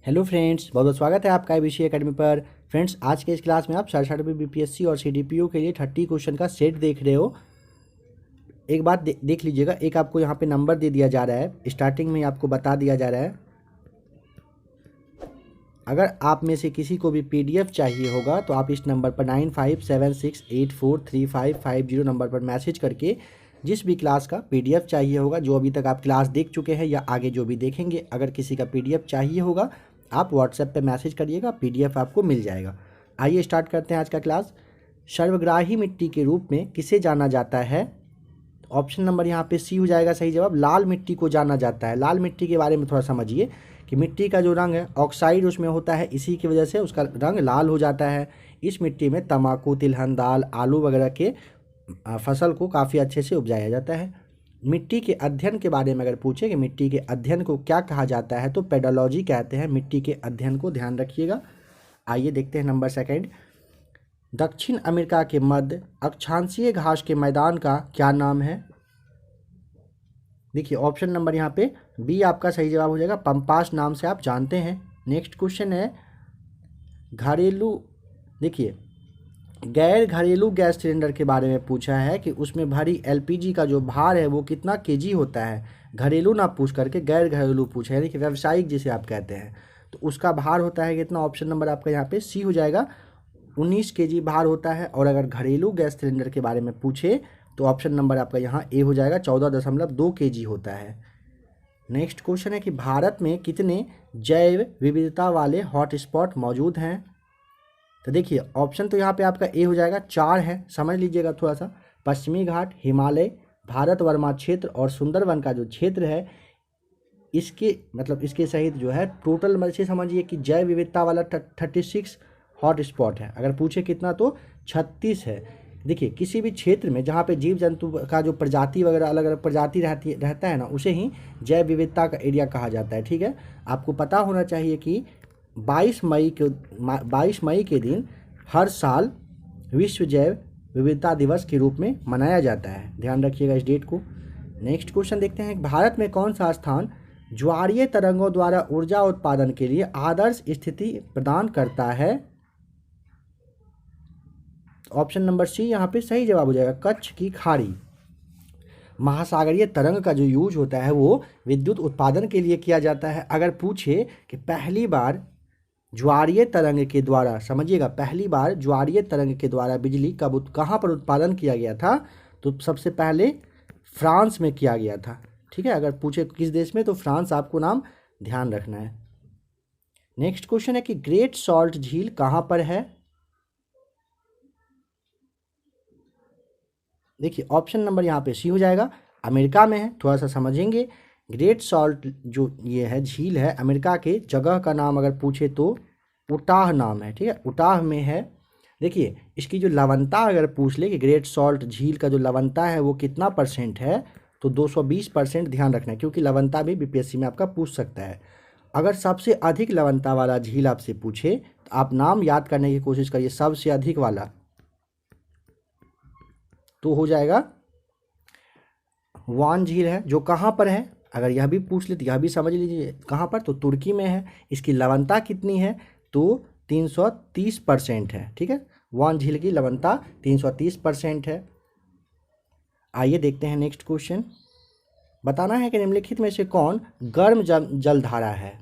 Hello friends, बहुत बहुत स्वागत है आपका IBC एकेडमी पर। फ्रेंड्स, आज के इस क्लास में आप 60 BPSC और CDPO के लिए 30 क्वेश्चन का सेट देख रहे हो। एक बात देख लीजिएगा, एक आपको यहाँ पे नंबर दे दिया जा रहा है, स्टार्टिंग में आपको बता दिया जा रहा है। अगर आप में से किसी को भी PDF चाहिए होगा तो आप इस नंबर पर 9576843550 नंबर पर मैसेज करके जिस भी क्लास का PDF चाहिए होगा, जो अभी तक आप क्लास देख चुके हैं या आगे जो भी देखेंगे, अगर किसी का PDF चाहिए होगा आप WhatsApp पे मैसेज करिएगा, PDF आपको मिल जाएगा। आइए स्टार्ट करते हैं आज का क्लास। सर्वग्राही मिट्टी के रूप में किसे जाना जाता है? ऑप्शन नंबर यहाँ पे C हो जाएगा सही जवाब। लाल मिट्टी को जाना जाता है। लाल मिट्टी के बारे में थोड़ा समझिए कि मिट्टी का जो रंग है ऑक्साइड उसमें होता है, इसी की वजह से उसका रंग लाल हो जाता है। इस मिट्टी में तंबाकू, तिलहन, दाल, आलू वगैरह के फसल को काफ़ी अच्छे से उपजाया जाता है। मिट्टी के अध्ययन के बारे में अगर पूछे कि मिट्टी के अध्ययन को क्या कहा जाता है तो पेडोलॉजी कहते हैं मिट्टी के अध्ययन को, ध्यान रखिएगा। आइए देखते हैं नंबर सेकंड। दक्षिण अमेरिका के मध्य अक्षांशीय घास के मैदान का क्या नाम है? देखिए ऑप्शन नंबर यहाँ पे B आपका सही जवाब हो जाएगा। पंपास नाम से आप जानते हैं। नेक्स्ट क्वेश्चन है घरेलू, देखिए गैर घरेलू गैस सिलेंडर के बारे में पूछा है कि उसमें भरी LPG का जो भार है वो कितना kg होता है। घरेलू ना पूछ करके गैर घरेलू पूछा है, यानी कि व्यावसायिक जिसे आप कहते हैं, तो उसका भार होता है कितना? ऑप्शन नंबर आपका यहाँ पे C हो जाएगा, 19 kg भार होता है। और अगर घरेलू गैस सिलेंडर के बारे में पूछे तो ऑप्शन नंबर आपका यहाँ A हो जाएगा, 14.2 kg होता है। नेक्स्ट क्वेश्चन है कि भारत में कितने जैव विविधता वाले हॉटस्पॉट मौजूद हैं? तो देखिए ऑप्शन तो यहाँ पे आपका A हो जाएगा, 4 है, समझ लीजिएगा थोड़ा सा। पश्चिमी घाट, हिमालय, भारत वर्मा क्षेत्र और सुंदरवन का जो क्षेत्र है, इसके मतलब इसके सहित जो है टोटल मतलब से समझिए कि जैव विविधता वाला 36 हॉट स्पॉट है। अगर पूछे कितना तो 36 है। देखिए किसी भी क्षेत्र में जहाँ पे जीव जंतु का जो प्रजाति वगैरह अलग अलग प्रजाति रहता है ना, उसे ही जैव विविधता का एरिया कहा जाता है। ठीक है, आपको पता होना चाहिए कि 22 मई के दिन हर साल विश्व जैव विविधता दिवस के रूप में मनाया जाता है, ध्यान रखिएगा इस डेट को। नेक्स्ट क्वेश्चन देखते हैं, भारत में कौन सा स्थान ज्वारीय तरंगों द्वारा ऊर्जा उत्पादन के लिए आदर्श स्थिति प्रदान करता है? ऑप्शन नंबर C यहाँ पे सही जवाब हो जाएगा, कच्छ की खाड़ी। महासागरीय तरंग का जो यूज होता है वो विद्युत उत्पादन के लिए किया जाता है। अगर पूछे कि पहली बार ज्वारीय तरंग के द्वारा, समझिएगा पहली बार ज्वारीय तरंग के द्वारा बिजली कब कहाँ पर उत्पादन किया गया था, तो सबसे पहले फ्रांस में किया गया था। ठीक है, अगर पूछे किस देश में तो फ्रांस आपको नाम ध्यान रखना है। नेक्स्ट क्वेश्चन है कि ग्रेट सॉल्ट झील कहाँ पर है? देखिए ऑप्शन नंबर यहाँ पे C हो जाएगा, अमेरिका में है। थोड़ा सा समझेंगे, ग्रेट सॉल्ट जो ये है झील है, अमेरिका के जगह का नाम अगर पूछे तो उटाह नाम है। ठीक है, उटाह में है। देखिए इसकी जो लवणता अगर पूछ ले कि ग्रेट सॉल्ट झील का जो लवणता है वो कितना % है, तो 220% ध्यान रखना है, क्योंकि लवणता भी BPSC में आपका पूछ सकता है। अगर सबसे अधिक लवणता वाला झील आपसे पूछे तो आप नाम याद करने की कोशिश करिए, सबसे अधिक वाला तो हो जाएगा वान झील है, जो कहाँ पर है अगर यह भी पूछ ले तो यह भी समझ लीजिए कहाँ पर, तो तुर्की में है। इसकी लवणता कितनी है तो 330% है। ठीक है, वान झील की लवणता 330% है। आइए देखते हैं नेक्स्ट क्वेश्चन। बताना है कि निम्नलिखित में से कौन गर्म जलधारा है?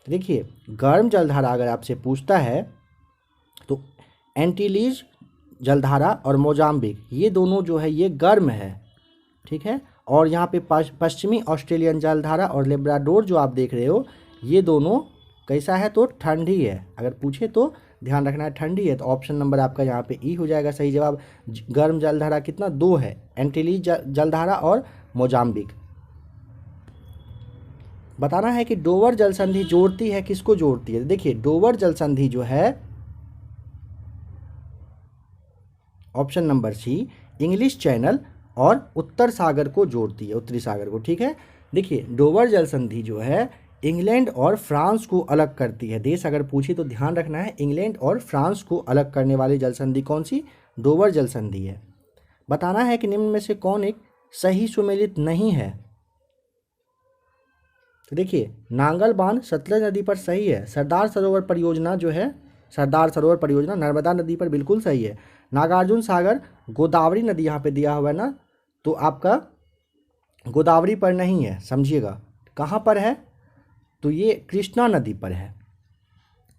देखिए गर्म जलधारा अगर आपसे पूछता है तो एंटीलीज जलधारा और मोजाम्बिक, ये दोनों जो है ये गर्म है। ठीक है, और यहाँ पे पश्चिमी ऑस्ट्रेलियन जलधारा और लेब्राडोर जो आप देख रहे हो ये दोनों कैसा है तो ठंडी है। अगर पूछे तो ध्यान रखना है ठंडी है, तो ऑप्शन नंबर आपका यहाँ पे E हो जाएगा सही जवाब। गर्म जलधारा कितना 2 है, एंटीलीज जलधारा और मोजाम्बिक। बताना है कि डोवर जल संधि जोड़ती है, किसको जोड़ती है? देखिए डोवर जल संधि जो है option number C English channel और उत्तर सागर को जोड़ती है, उत्तरी सागर को। ठीक है, देखिए डोवर जल संधि जो है इंग्लैंड और फ्रांस को अलग करती है। देश अगर पूछे तो ध्यान रखना है इंग्लैंड और फ्रांस को अलग करने वाली जल संधि कौन सी? डोवर जल संधि है। बताना है कि निम्न में से कौन एक सही सुमेलित नहीं है? तो देखिए नांगल बांध सतलज नदी पर सही है। सरदार सरोवर परियोजना जो है, सरदार सरोवर परियोजना नर्मदा नदी पर बिल्कुल सही है। नागार्जुन सागर गोदावरी नदी यहाँ पे दिया हुआ है ना, तो आपका गोदावरी पर नहीं है, समझिएगा। कहाँ पर है? तो ये कृष्णा नदी पर है।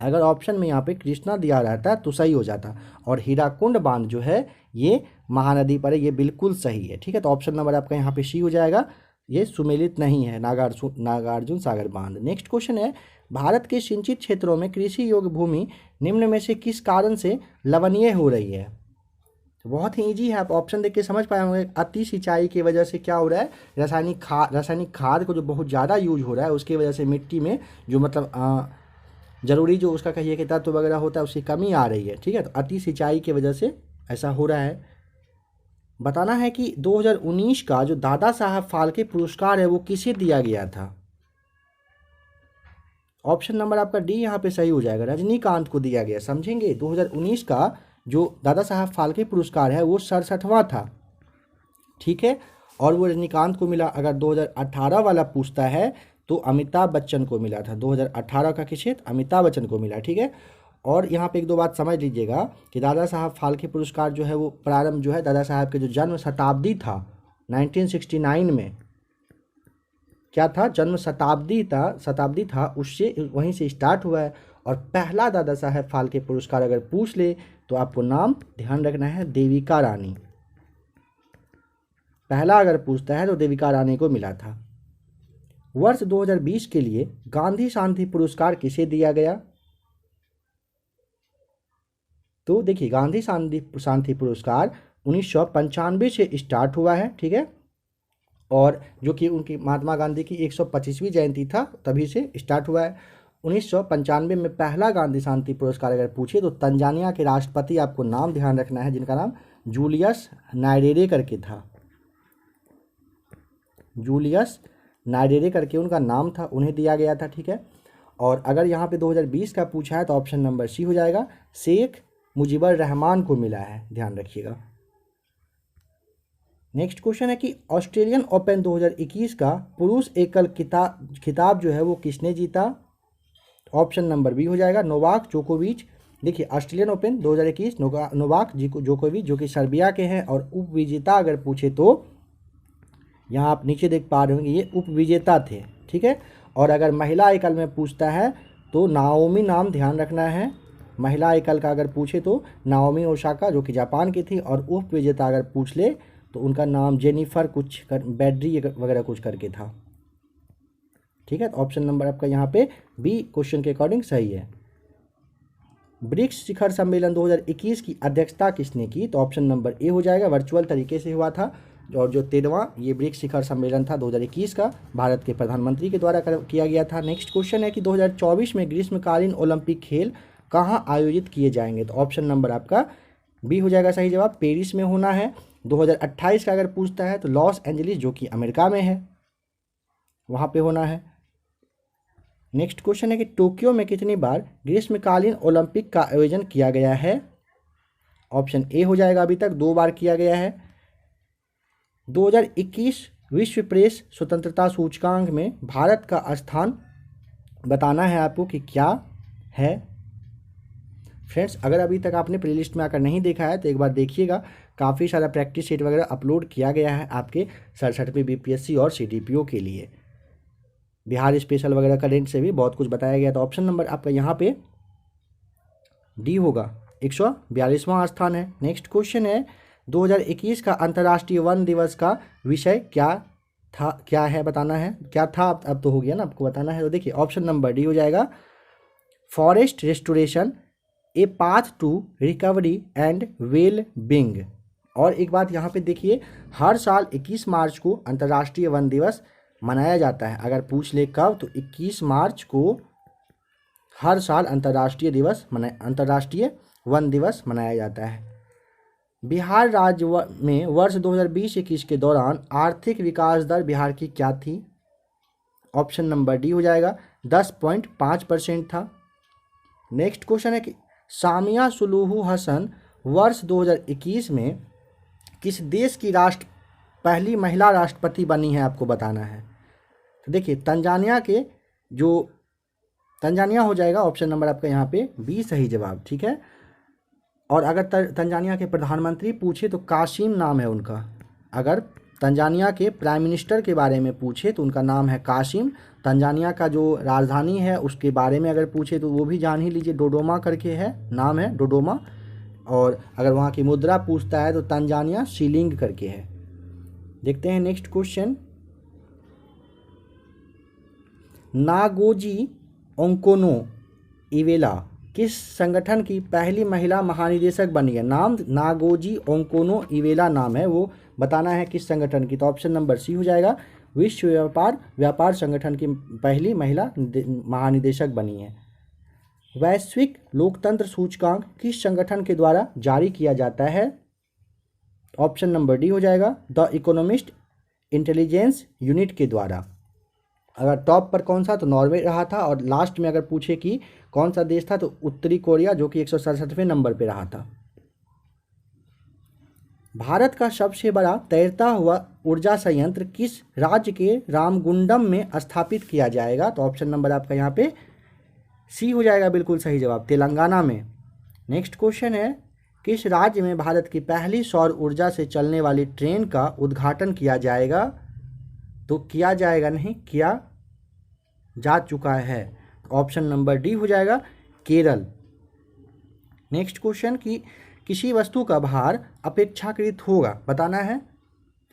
अगर ऑप्शन में यहाँ पे कृष्णा दिया रहता तो सही हो जाता। और हीराकुंड बांध जो है ये महानदी पर है, ये बिल्कुल सही है। ठीक है, तो ऑप्शन नंबर आपका यहाँ पे सी हो जाएगा। ये सुमेलित नहीं है नागार्जुन सागर बांध। नेक्स्ट क्वेश्चन है, भारत के सिंचित क्षेत्रों में कृषि योग्य भूमि निम्न में से किस कारण से लवणीय हो रही है? बहुत ही इजी है, आप ऑप्शन देख के समझ पाए होंगे। अति सिंचाई की वजह से क्या हो रहा है? रासायनिक खाद को जो बहुत ज़्यादा यूज हो रहा है उसकी वजह से मिट्टी में जो मतलब जरूरी जो उसका कहिए कि तत्व वगैरह होता है उसकी कमी आ रही है। ठीक है, तो अति सिंचाई की वजह से ऐसा हो रहा है। बताना है कि 2019 का जो दादा साहब फाल्के पुरस्कार है वो किसे दिया गया था? ऑप्शन नंबर आपका डी यहाँ पे सही हो जाएगा, रजनीकांत को दिया गया। समझेंगे, 2019 का जो दादा साहब फाल्के पुरस्कार है वो 67वां था। ठीक है, और वो रजनीकांत को मिला। अगर 2018 वाला पूछता है तो अमिताभ बच्चन को मिला था। 2018 का किसे? अमिताभ बच्चन को मिला। ठीक है, और यहाँ पे एक दो बात समझ लीजिएगा कि दादा साहब फाल्के पुरस्कार जो है वो प्रारंभ जो है दादा साहब के जो जन्म शताब्दी था 1969 में, क्या था? जन्म शताब्दी था उससे वहीं से स्टार्ट हुआ है। और पहला दादा साहब फाल्के पुरस्कार अगर पूछ ले तो आपको नाम ध्यान रखना है, देविका रानी। पहला अगर पूछता है तो देविका रानी को मिला था। वर्ष 2020 के लिए गांधी शांति पुरस्कार किसे दिया गया? तो देखिए गांधी शांति पुरस्कार 1995 से स्टार्ट हुआ है। ठीक है, और जो कि उनकी महात्मा गांधी की 125वीं जयंती था तभी से स्टार्ट हुआ है। 1995 में पहला गांधी शांति पुरस्कार अगर पूछे तो तंजानिया के राष्ट्रपति, आपको नाम ध्यान रखना है, जिनका नाम जूलियस नायरेरे करके था। जूलियस नायरेरे करके उनका नाम था, उन्हें दिया गया था। ठीक है, और अगर यहाँ पे 2020 का पूछा है तो ऑप्शन नंबर सी हो जाएगा, शेख मुजीबर रहमान को मिला है, ध्यान रखिएगा। नेक्स्ट क्वेश्चन है कि ऑस्ट्रेलियन ओपन 2021 का पुरुष एकल खिताब जो है वो किसने जीता? ऑप्शन नंबर बी हो जाएगा, नोवाक जोकोविच। देखिए ऑस्ट्रेलियन ओपन 2021 नोवाक जोकोविच जो कि सर्बिया के हैं, और उपविजेता अगर पूछे तो यहाँ आप नीचे देख पा रहे होंगे ये उपविजेता थे। ठीक है, और अगर महिला एकल में पूछता है तो नाओमी, नाम ध्यान रखना है। महिला एकल का अगर पूछे तो नाओमी ओसाका जो कि जापान की थी, और उपविजेता अगर पूछ ले तो उनका नाम जेनिफर बैड्री वगैरह कुछ करके था। ठीक है, तो ऑप्शन नंबर आपका यहाँ पे बी क्वेश्चन के अकॉर्डिंग सही है। ब्रिक्स शिखर सम्मेलन 2021 की अध्यक्षता किसने की? तो ऑप्शन नंबर ए हो जाएगा, वर्चुअल तरीके से हुआ था। और जो 13वां ये ब्रिक्स शिखर सम्मेलन था 2021 का, भारत के प्रधानमंत्री के द्वारा किया गया था। नेक्स्ट क्वेश्चन है कि 2024 में ग्रीष्मकालीन ओलंपिक खेल कहाँ आयोजित किए जाएंगे? तो ऑप्शन नंबर आपका बी हो जाएगा सही जवाब, पेरिस में होना है। 2028 का अगर पूछता है तो लॉस एंजलिस जो कि अमेरिका में है, वहाँ पे होना है। नेक्स्ट क्वेश्चन है कि टोक्यो में कितनी बार ग्रीष्मकालीन ओलंपिक का आयोजन किया गया है? ऑप्शन ए हो जाएगा, अभी तक 2 बार किया गया है। 2021 विश्व प्रेस स्वतंत्रता सूचकांक में भारत का स्थान बताना है आपको कि क्या है। फ्रेंड्स, अगर अभी तक आपने प्लेलिस्ट में आकर नहीं देखा है तो एक बार देखिएगा, काफ़ी सारा प्रैक्टिस सेट वगैरह अपलोड किया गया है आपके 67वीं बीपीएससी और सीडीपीओ के लिए। बिहार स्पेशल वगैरह करेंट से भी बहुत कुछ बताया गया। तो ऑप्शन नंबर आपका यहाँ पे डी होगा, 142वां स्थान है। नेक्स्ट क्वेश्चन है 2021 का अंतर्राष्ट्रीय वन दिवस का विषय क्या था, क्या है बताना है। क्या था अब तो हो गया ना, आपको बताना है। तो देखिए ऑप्शन नंबर डी हो जाएगा, forest restoration a path to recovery and well being. और एक बात यहाँ पे देखिए, हर साल 21 मार्च को अंतर्राष्ट्रीय वन दिवस मनाया जाता है। अगर पूछ ले कब, तो 21 मार्च को हर साल अंतर्राष्ट्रीय वन दिवस मनाया जाता है। बिहार राज्य में वर्ष 2020-21 के दौरान आर्थिक विकास दर बिहार की क्या थी? ऑप्शन नंबर डी हो जाएगा, 10.5% था। नेक्स्ट क्वेश्चन है कि सामिया सुलूहू हसन वर्ष 2021 में किस देश की पहली महिला राष्ट्रपति बनी है, आपको बताना है। तो देखिए तंजानिया हो जाएगा ऑप्शन नंबर आपका यहाँ पे बी सही जवाब, ठीक है। और अगर तंजानिया के प्रधानमंत्री पूछे तो कासिम नाम है उनका। अगर तंजानिया के प्राइम मिनिस्टर के बारे में पूछे तो उनका नाम है कासिम। तंजानिया का जो राजधानी है उसके बारे में अगर पूछे तो वो भी जान ही लीजिए, डोडोमा करके है, नाम है डोडोमा। और अगर वहाँ की मुद्रा पूछता है तो तंजानिया शिलिंग करके है। देखते हैं नेक्स्ट क्वेश्चन। नागोजी ओंकोनो इवेला किस संगठन की पहली महिला महानिदेशक बनी है? नाम नागोजी ओंकोनो इवेला नाम है, वो बताना है किस संगठन की। तो ऑप्शन नंबर सी हो जाएगा, विश्व व्यापार संगठन की पहली महिला महानिदेशक बनी है। वैश्विक लोकतंत्र सूचकांक किस संगठन के द्वारा जारी किया जाता है? ऑप्शन नंबर डी हो जाएगा, द इकोनॉमिस्ट इंटेलिजेंस यूनिट के द्वारा। अगर टॉप पर कौन सा, तो नॉर्वे रहा था। और लास्ट में अगर पूछे कि कौन सा देश था, तो उत्तरी कोरिया, जो कि 167वें नंबर पर रहा था। भारत का सबसे बड़ा तैरता हुआ ऊर्जा संयंत्र किस राज्य के रामगुंडम में स्थापित किया जाएगा? तो ऑप्शन नंबर आपका यहाँ पे सी हो जाएगा, बिल्कुल सही जवाब, तेलंगाना में। नेक्स्ट क्वेश्चन है, किस राज्य में भारत की पहली सौर ऊर्जा से चलने वाली ट्रेन का उद्घाटन किया जाएगा? तो किया जाएगा नहीं, किया जा चुका है। ऑप्शन नंबर डी हो जाएगा, केरल। नेक्स्ट क्वेश्चन की किसी वस्तु का भार अपेक्षाकृत होगा, बताना है।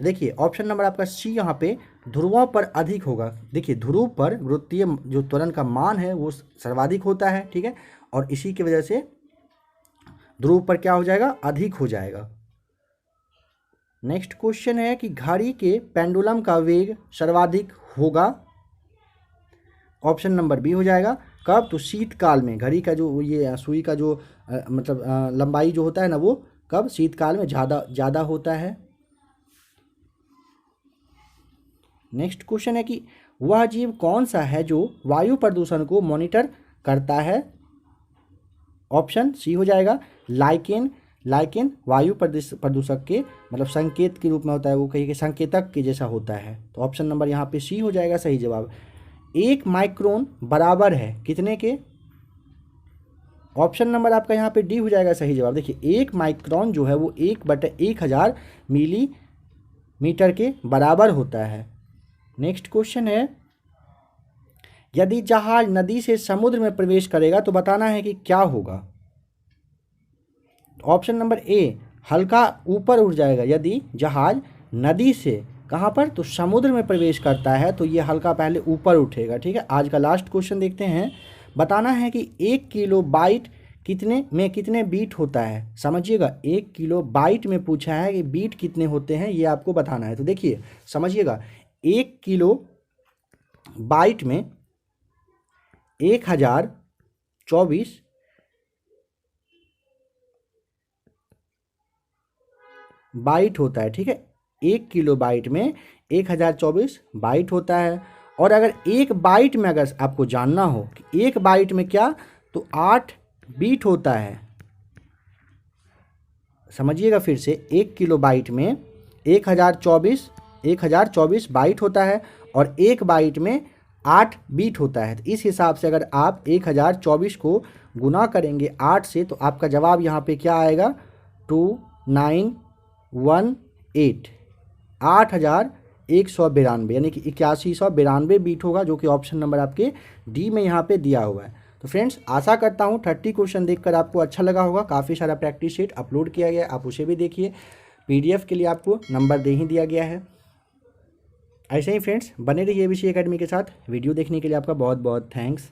देखिए ऑप्शन नंबर आपका सी यहाँ पे ध्रुवों पर अधिक होगा। देखिए ध्रुव पर गुरुत्वीय जो त्वरण का मान है वो सर्वाधिक होता है, ठीक है, और इसी की वजह से ध्रुव पर क्या हो जाएगा, अधिक हो जाएगा। नेक्स्ट क्वेश्चन है कि घड़ी के पेंडुलम का वेग सर्वाधिक होगा। ऑप्शन नंबर बी हो जाएगा, कब? तो शीतकाल में। घड़ी का जो ये सुई का जो लंबाई जो होता है ना, वो कब? शीतकाल में ज़्यादा होता है। नेक्स्ट क्वेश्चन है कि वह जीव कौन सा है जो वायु प्रदूषण को मॉनिटर करता है? ऑप्शन सी हो जाएगा, लाइकेन वायु प्रदूषक के मतलब संकेत के रूप में होता है, वो कहीं के संकेतक के जैसा होता है। तो ऑप्शन नंबर यहाँ पे सी हो जाएगा सही जवाब। 1 माइक्रोन बराबर है कितने के? ऑप्शन नंबर आपका यहाँ पे डी हो जाएगा सही जवाब। देखिए 1 माइक्रोन जो है वो 1/1000 मिलीमीटर के बराबर होता है। नेक्स्ट क्वेश्चन है, यदि जहाज नदी से समुद्र में प्रवेश करेगा तो बताना है कि क्या होगा। ऑप्शन नंबर ए, हल्का ऊपर उठ जाएगा। यदि जहाज नदी से कहाँ पर, तो समुद्र में प्रवेश करता है तो ये हल्का पहले ऊपर उठेगा, ठीक है। आज का लास्ट क्वेश्चन देखते हैं। बताना है कि 1 किलो बाइट कितने बीट होता है। समझिएगा 1 किलो बाइट में पूछा है कि बीट कितने होते हैं, ये आपको बताना है। तो देखिए समझिएगा 1 किलो बाइट में 1024 बाइट होता है, ठीक है। 1 किलो बाइट में 1024 बाइट होता है। और अगर एक बाइट में अगर आपको जानना हो कि एक बाइट में क्या, तो 8 बीट होता है। समझिएगा फिर से, 1 किलो बाइट में 1024 बाइट होता है और एक बाइट में 8 बीट होता है। तो इस हिसाब से अगर आप 1024 को गुना करेंगे 8 से तो आपका जवाब यहाँ पे क्या आएगा, 2918 8192 यानी कि 8192 बीट होगा, जो कि ऑप्शन नंबर आपके डी में यहाँ पे दिया हुआ है। तो फ्रेंड्स आशा करता हूँ 30 क्वेश्चन देखकर आपको अच्छा लगा होगा। काफ़ी सारा प्रैक्टिस शीट अपलोड किया गया है, आप उसे भी देखिए। PDF के लिए आपको नंबर दे ही दिया गया है। ऐसे ही फ्रेंड्स बने रहिए ABC एकेडमी के साथ। वीडियो देखने के लिए आपका बहुत बहुत थैंक्स।